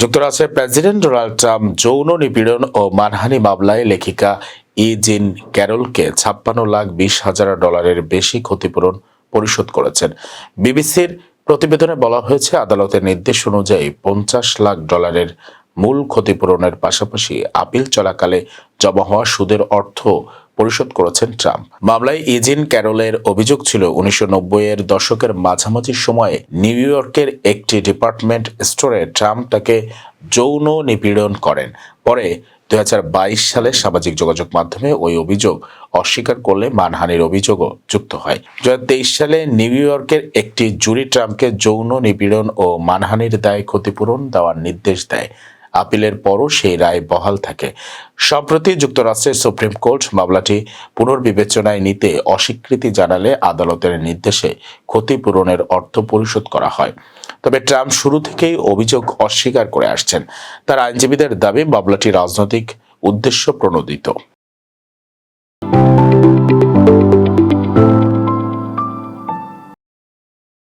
যুক্তরাষ্ট্রের president Donald Trump যৌন নিপীড়ন ও মানহানি মামলায় লেখিকা জিন ক্যারলকে $56,20,000 বেশি ক্ষতিপূরণ পরিশোধ করেছেন। বিবিসির প্রতিবেদনে বলা হয়েছে, আদালতের নির্দেশ অনুযায়ী $50,00,000 মূল ক্ষতিপূরণের পাশাপাশি আপিল চলাকালে জমা হওয়া সুদের অর্থ পরিশোধ করেছেন ট্রাম্প। মামলায় জিন ক্যারলের অভিযোগ ছিল 1990-এর দশকের মাঝামাঝি সময়ে নিউ ইয়র্কের একটি ডিপার্টমেন্ট স্টোরে ট্রাম্প তাকে যৌন নিপীড়ন করেন। পরে 2022 সালে সামাজিক যোগাযোগ মাধ্যমে ওই অভিযোগ অস্বীকার করলে মানহানির অভিযোগও যুক্ত হয়। 2023 সালে নিউ ইয়র্কের একটি জুরি ট্রাম্পকে যৌন নিপীড়ন ও মানহানির দায়ে ক্ষতিপূরণ দেওয়ার নির্দেশ দেয়। আপিলের পরও সেই রায় বহাল থাকে। সম্প্রতি যুক্তরাষ্ট্রের সুপ্রিম কোর্ট মামলাটি পুনর্বিবেচনায় নিতে অস্বীকৃতি জানালে আদালতের নির্দেশে ক্ষতিপূরণের অর্থ পরিশোধ করা হয়। তবে ট্রাম্প শুরু থেকেই অভিযোগ অস্বীকার করে আসছেন। তার আইনজীবীদের দাবি, মামলাটি রাজনৈতিক উদ্দেশ্য প্রণোদিত।